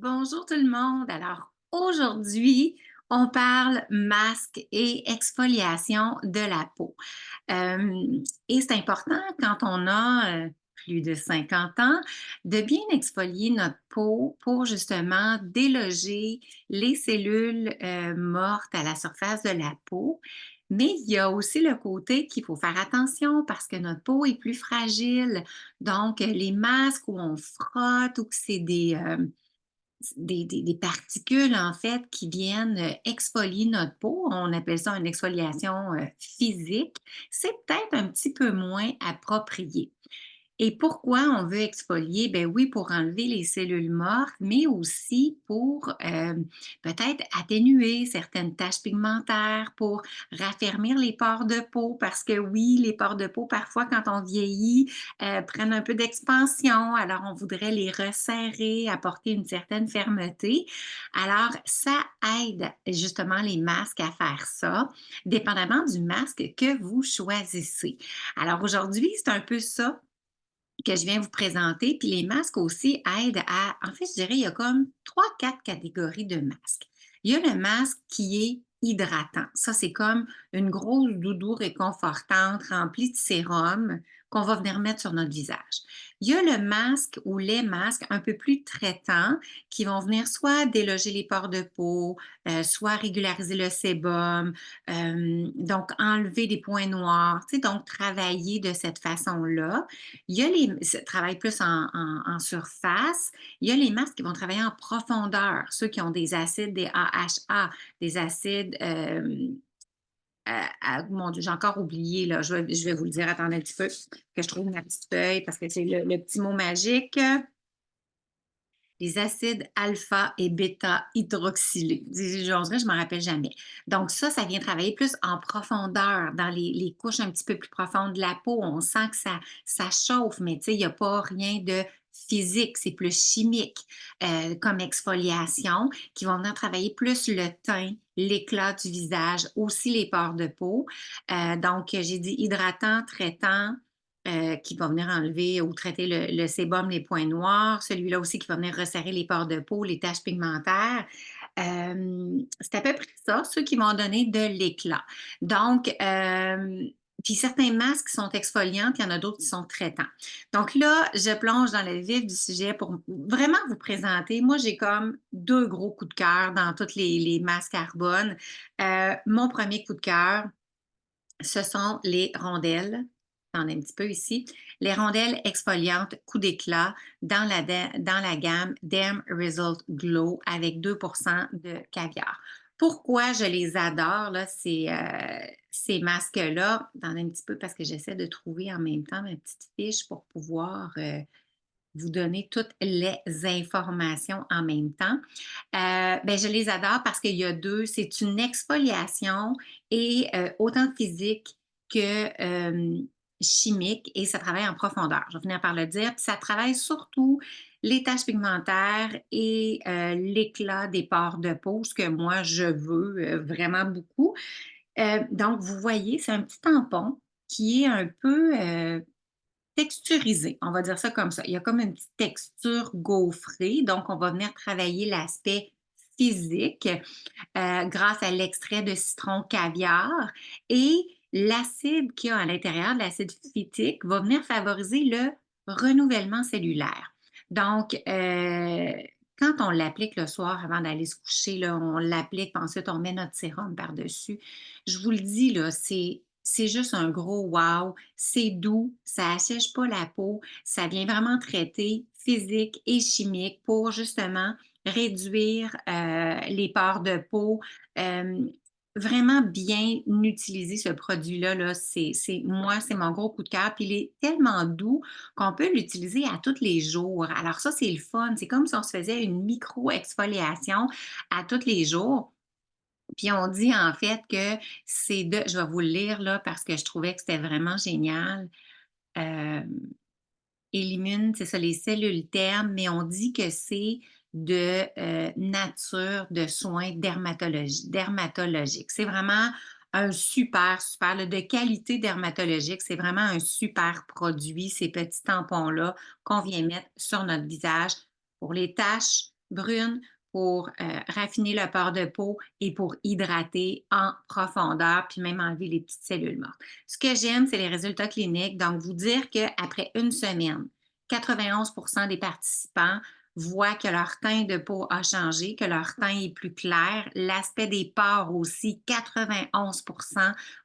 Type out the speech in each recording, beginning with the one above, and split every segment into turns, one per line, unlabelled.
Bonjour tout le monde. Alors aujourd'hui, on parle masque et exfoliation de la peau. Et c'est important quand on a plus de 50 ans de bien exfolier notre peau pour justement déloger les cellules mortes à la surface de la peau. Mais il y a aussi le côté qu'il faut faire attention parce que notre peau est plus fragile. Donc, les masques où on frotte ou que c'est des particules, en fait, qui viennent exfolier notre peau. On appelle ça une exfoliation physique. C'est peut-être un petit peu moins approprié. Et pourquoi on veut exfolier? Ben oui, pour enlever les cellules mortes, mais aussi pour peut-être atténuer certaines taches pigmentaires, pour raffermir les pores de peau, parce que oui, les pores de peau, parfois, quand on vieillit, prennent un peu d'expansion, alors on voudrait les resserrer, apporter une certaine fermeté. Alors, ça aide justement les masques à faire ça, dépendamment du masque que vous choisissez. Alors aujourd'hui, c'est un peu ça que je viens vous présenter. Puis les masques aussi aident à, en fait, je dirais, il y a comme trois, quatre catégories de masques. Il y a le masque qui est hydratant. Ça, c'est comme une grosse doudoune réconfortante remplie de sérum qu'on va venir mettre sur notre visage. Il y a le masque ou les masques un peu plus traitants qui vont venir soit déloger les pores de peau, soit régulariser le sébum, donc enlever des points noirs, tu sais, donc travailler de cette façon-là. Il y a ça travaille plus en surface. Il y a les masques qui vont travailler en profondeur, ceux qui ont des acides, des AHA, des acides, mon Dieu, j'ai encore oublié, là, je vais vous le dire, attendez un petit peu, que je trouve ma petite feuille parce que c'est le petit mot magique. Les acides alpha et bêta hydroxylés. On dirait, je ne me rappelle jamais. Donc ça vient travailler plus en profondeur, dans les couches un petit peu plus profondes de la peau. On sent que ça chauffe, mais tu sais, il n'y a pas rien de physique, c'est plus chimique comme exfoliation qui vont venir travailler plus le teint, l'éclat du visage, aussi les pores de peau. Donc, j'ai dit hydratant, traitant, qui va venir enlever ou traiter le sébum, les points noirs, celui-là aussi qui va venir resserrer les pores de peau, les taches pigmentaires. C'est à peu près ça, ceux qui vont donner de l'éclat. Donc, puis certains masques sont exfoliants, puis il y en a d'autres qui sont traitants. Donc là, je plonge dans le vif du sujet pour vraiment vous présenter. Moi, j'ai comme deux gros coups de cœur dans tous les masques carbone. Mon premier coup de cœur, ce sont les rondelles. J'en ai un petit peu ici. Les rondelles exfoliantes coup d'éclat dans la gamme Derm Result Glow avec 2% de caviar. Pourquoi je les adore, là, ces masques-là? J'en ai un petit peu parce que j'essaie de trouver en même temps ma petite fiche pour pouvoir vous donner toutes les informations en même temps. Ben, je les adore parce qu'il y a deux, c'est une exfoliation et autant physique que chimique et ça travaille en profondeur. Je vais finir par le dire. Puis ça travaille surtout les taches pigmentaires et l'éclat des pores de peau, ce que moi je veux vraiment beaucoup. Donc, vous voyez, c'est un petit tampon qui est un peu texturisé, on va dire ça comme ça. Il y a comme une petite texture gaufrée, donc on va venir travailler l'aspect physique grâce à l'extrait de citron caviar et l'acide qu'il y a à l'intérieur, de l'acide phytique, va venir favoriser le renouvellement cellulaire. Donc, quand on l'applique le soir avant d'aller se coucher, là, on l'applique, puis ensuite on met notre sérum par-dessus. Je vous le dis, là, c'est juste un gros wow. C'est doux, ça assèche pas la peau, ça vient vraiment traiter physique et chimique pour justement réduire les pores de peau. Euh, Vraiment bien utiliser ce produit-là, là, moi, c'est mon gros coup de cœur. Puis il est tellement doux qu'on peut l'utiliser à tous les jours. Alors ça, c'est le fun. C'est comme si on se faisait une micro-exfoliation à tous les jours. Puis on dit en fait que je vais vous le lire là parce que je trouvais que c'était vraiment génial. Euh, Élimine, c'est ça, les cellules ternes, mais on dit que c'est de nature de soins dermatologiques. C'est vraiment un super, super, là, de qualité dermatologique. C'est vraiment un super produit, ces petits tampons-là qu'on vient mettre sur notre visage pour les taches, brune pour raffiner le port de peau et pour hydrater en profondeur, puis même enlever les petites cellules mortes. Ce que j'aime, c'est les résultats cliniques. Donc, vous dire qu'après une semaine, 91 des participants voient que leur teint de peau a changé, que leur teint est plus clair. L'aspect des pores aussi, 91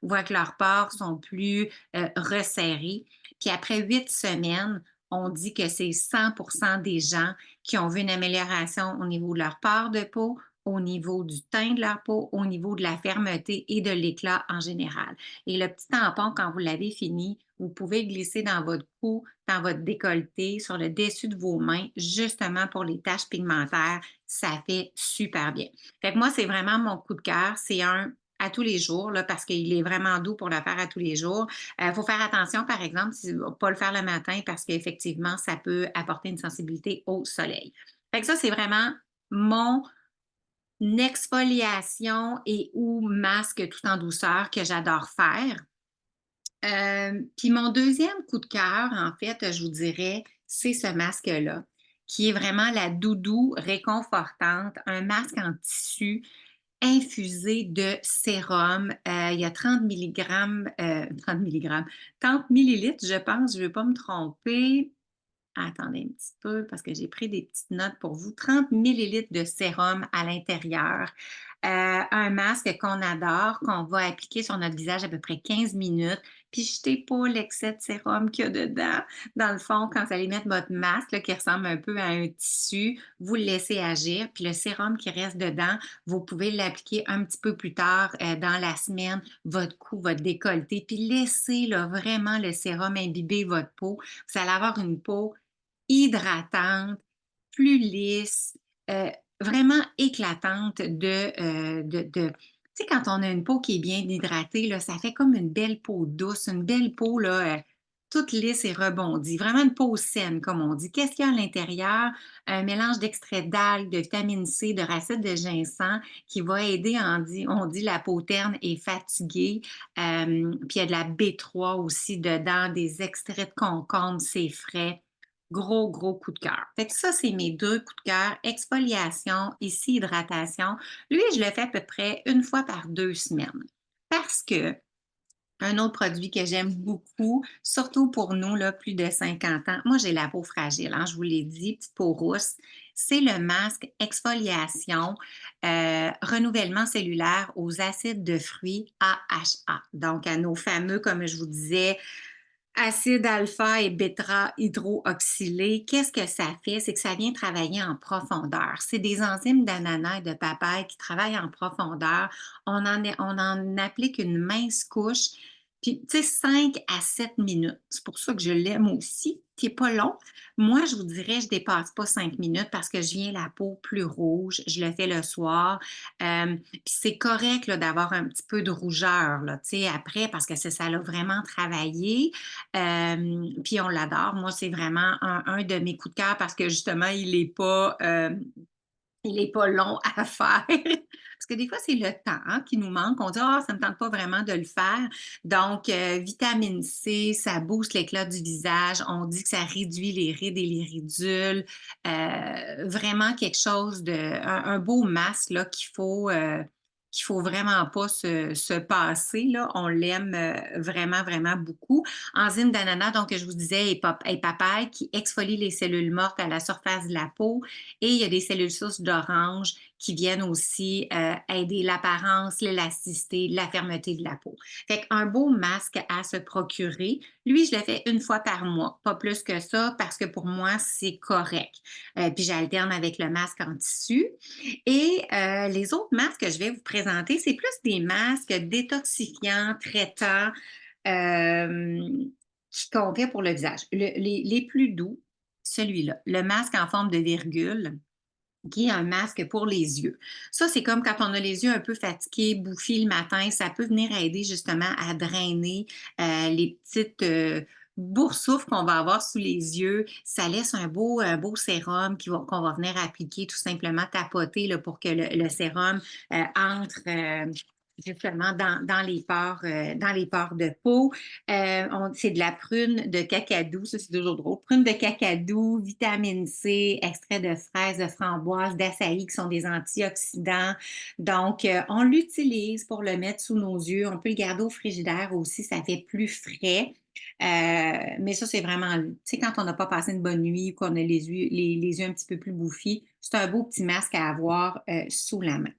voient que leurs pores sont plus resserrés. Puis après 8 semaines, on dit que c'est 100 des gens qui ont vu une amélioration au niveau de leur port de peau, au niveau du teint de leur peau, au niveau de la fermeté et de l'éclat en général. Et le petit tampon, quand vous l'avez fini, vous pouvez glisser dans votre cou, dans votre décolleté, sur le dessus de vos mains, justement pour les taches pigmentaires. Ça fait super bien. Fait que moi, c'est vraiment mon coup de cœur. C'est un à tous les jours, là, parce qu'il est vraiment doux pour le faire à tous les jours. Il faut faire attention, par exemple, si, pas le faire le matin parce qu'effectivement, ça peut apporter une sensibilité au soleil. Fait que ça, c'est vraiment mon exfoliation et ou masque tout en douceur que j'adore faire. Puis mon deuxième coup de cœur, en fait, je vous dirais, c'est ce masque-là, qui est vraiment la doudou réconfortante, un masque en tissu infusé de sérum. Il y a 30 milligrammes, 30 milligrammes, 30 millilitres, je pense, je ne veux pas me tromper. Attendez un petit peu parce que j'ai pris des petites notes pour vous. 30 millilitres de sérum à l'intérieur. Un masque qu'on adore, qu'on va appliquer sur notre visage à peu près 15 minutes. Puis jetez pas l'excès de sérum qu'il y a dedans. Dans le fond, quand vous allez mettre votre masque là, qui ressemble un peu à un tissu, vous le laissez agir. Puis le sérum qui reste dedans, vous pouvez l'appliquer un petit peu plus tard dans la semaine, votre cou, votre décolleté. Puis laissez là, vraiment le sérum imbiber votre peau. Vous allez avoir une peau hydratante, plus lisse, vraiment éclatante tu sais, quand on a une peau qui est bien hydratée, là, ça fait comme une belle peau douce, une belle peau là, toute lisse et rebondie. Vraiment une peau saine, comme on dit. Qu'est-ce qu'il y a à l'intérieur? Un mélange d'extrait d'algues, de vitamine C, de racines de ginseng qui va aider, on dit la peau terne et fatiguée. Puis il y a de la B3 aussi dedans, des extraits de concombre, c'est frais. Gros, gros coup de cœur. Fait que ça, c'est mes deux coups de cœur. Exfoliation, ici hydratation. Lui, je le fais à peu près une fois par 2 semaines. Parce que un autre produit que j'aime beaucoup, surtout pour nous, là, plus de 50 ans, moi j'ai la peau fragile, hein, je vous l'ai dit, petite peau rousse, c'est le masque exfoliation renouvellement cellulaire aux acides de fruits AHA. Donc à nos fameux, comme je vous disais, acide alpha et bêta hydroxylé, qu'est-ce que ça fait? C'est que ça vient travailler en profondeur. C'est des enzymes d'ananas et de papaye qui travaillent en profondeur. On en applique une mince couche, puis tu sais, 5 à 7 minutes. C'est pour ça que je l'aime aussi, qui n'est pas long. Moi, je vous dirais, je ne dépasse pas 5 minutes parce que je viens la peau plus rouge. Je le fais le soir. Puis c'est correct là, d'avoir un petit peu de rougeur là, après parce que ça l'a vraiment travaillé. Puis on l'adore. Moi, c'est vraiment un de mes coups de cœur parce que justement, il est pas long à faire. Parce que des fois, c'est le temps hein, qui nous manque. On dit, ah, ça ne me tente pas vraiment de le faire. Donc, vitamine C, ça booste l'éclat du visage. On dit que ça réduit les rides et les ridules. Vraiment quelque chose un beau masque là, qu'il faut vraiment pas se passer. Là. On l'aime vraiment, vraiment beaucoup. Enzyme d'ananas, donc, que je vous disais, et papaye, qui exfolie les cellules mortes à la surface de la peau. Et il y a des cellules sources d'orange qui viennent aussi aider l'apparence, l'élasticité, la fermeté de la peau. Fait qu'un beau masque à se procurer. Lui, je le fais une fois par mois, pas plus que ça, parce que pour moi, c'est correct. Puis j'alterne avec le masque en tissu. Et les autres masques que je vais vous présenter, c'est plus des masques détoxifiants, traitants, euh, qu'on fait pour le visage. Les plus doux, celui-là, le masque en forme de virgule, qui est un masque pour les yeux. Ça, c'est comme quand on a les yeux un peu fatigués, bouffis le matin, ça peut venir aider justement à drainer les petites boursoufles qu'on va avoir sous les yeux. Ça laisse un beau sérum qu'on va venir appliquer, tout simplement tapoter là, pour que le sérum entre justement dans les pores de peau. C'est de la prune de cacadou, ça c'est toujours drôle. Prune de cacadou, vitamine C, extrait de fraises, de framboise, d'açaï qui sont des antioxydants. Donc, on l'utilise pour le mettre sous nos yeux. On peut le garder au frigidaire aussi, ça fait plus frais. Mais ça, c'est vraiment, tu sais, quand on n'a pas passé une bonne nuit ou qu'on a les yeux un petit peu plus bouffis, c'est un beau petit masque à avoir sous la main.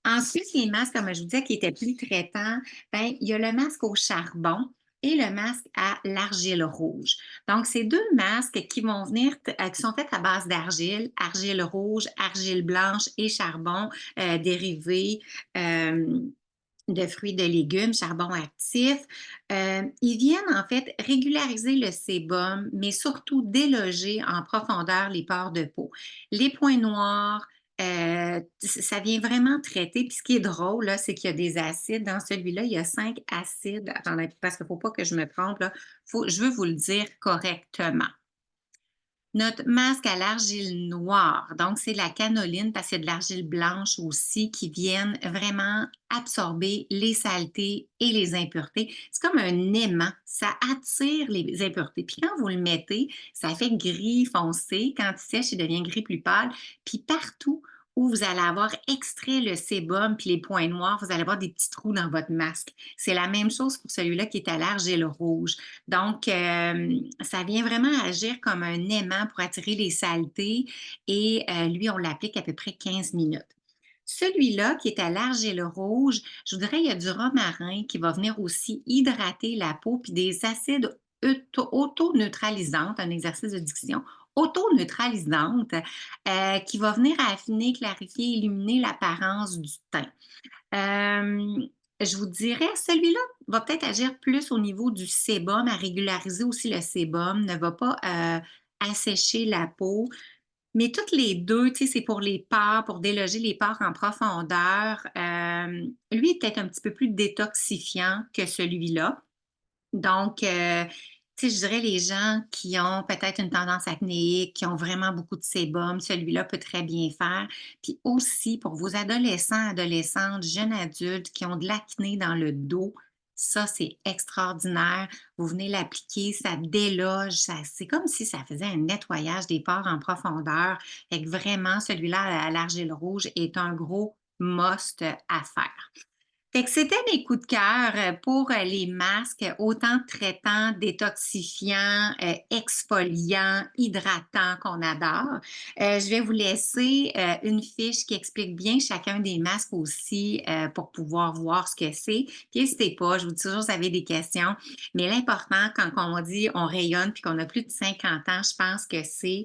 Ensuite, les masques, comme je vous disais, qui étaient plus traitants, ben, il y a le masque au charbon et le masque à l'argile rouge. Donc, c'est deux masques qui vont venir, qui sont faits à base d'argile, argile rouge, argile blanche et charbon dérivé de fruits, de légumes, charbon actif. Ils viennent en fait régulariser le sébum, mais surtout déloger en profondeur les pores de peau. Les points noirs, ça vient vraiment traiter. Puis ce qui est drôle, là, c'est qu'il y a des acides. Dans celui-là, il y a 5 acides. Attendez, parce qu'il ne faut pas que je me trompe, là. Je veux vous le dire correctement. Notre masque à l'argile noire, donc c'est la canoline parce qu'il y a de l'argile blanche aussi qui viennent vraiment absorber les saletés et les impuretés. C'est comme un aimant, ça attire les impuretés. Puis quand vous le mettez, ça fait gris foncé. Quand il sèche, il devient gris plus pâle. Puis partout où vous allez avoir extrait le sébum puis les points noirs, vous allez avoir des petits trous dans votre masque. C'est la même chose pour celui-là qui est à l'argile rouge. Donc, ça vient vraiment agir comme un aimant pour attirer les saletés et lui, on l'applique à peu près 15 minutes. Celui-là, qui est à l'argile rouge, je vous dirais, il y a du romarin qui va venir aussi hydrater la peau, puis des acides auto-neutralisantes, un exercice de diction, auto-neutralisantes, qui va venir affiner, clarifier, illuminer l'apparence du teint. Je vous dirais, celui-là va peut-être agir plus au niveau du sébum, à régulariser aussi le sébum, ne va pas assécher la peau. Mais toutes les deux, tu sais, c'est pour les pores, pour déloger les pores en profondeur. Lui est peut-être un petit peu plus détoxifiant que celui-là. Donc, tu sais, je dirais les gens qui ont peut-être une tendance acnéique, qui ont vraiment beaucoup de sébum, celui-là peut très bien faire. Puis aussi, pour vos adolescents, adolescentes, jeunes adultes qui ont de l'acné dans le dos, ça, c'est extraordinaire. Vous venez l'appliquer, ça déloge, c'est comme si ça faisait un nettoyage des pores en profondeur. Fait que vraiment, celui-là à l'argile rouge est un gros must à faire. Fait que c'était mes coups de cœur pour les masques, autant traitants, détoxifiants, exfoliants, hydratants qu'on adore. Je vais vous laisser une fiche qui explique bien chacun des masques aussi pour pouvoir voir ce que c'est. Puis n'hésitez pas, je vous dis toujours, vous avez des questions. Mais l'important, quand on dit on rayonne puis qu'on a plus de 50 ans, je pense que c'est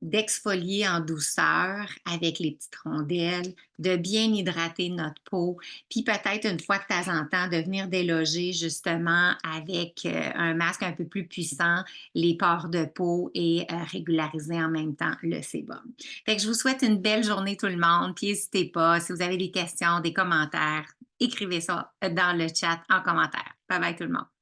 d'exfolier en douceur avec les petites rondelles, de bien hydrater notre peau, puis peut-être une fois de temps en temps de venir déloger justement avec un masque un peu plus puissant les pores de peau et régulariser en même temps le sébum. Fait que je vous souhaite une belle journée tout le monde, puis n'hésitez pas, si vous avez des questions, des commentaires, écrivez ça dans le chat en commentaire. Bye bye tout le monde.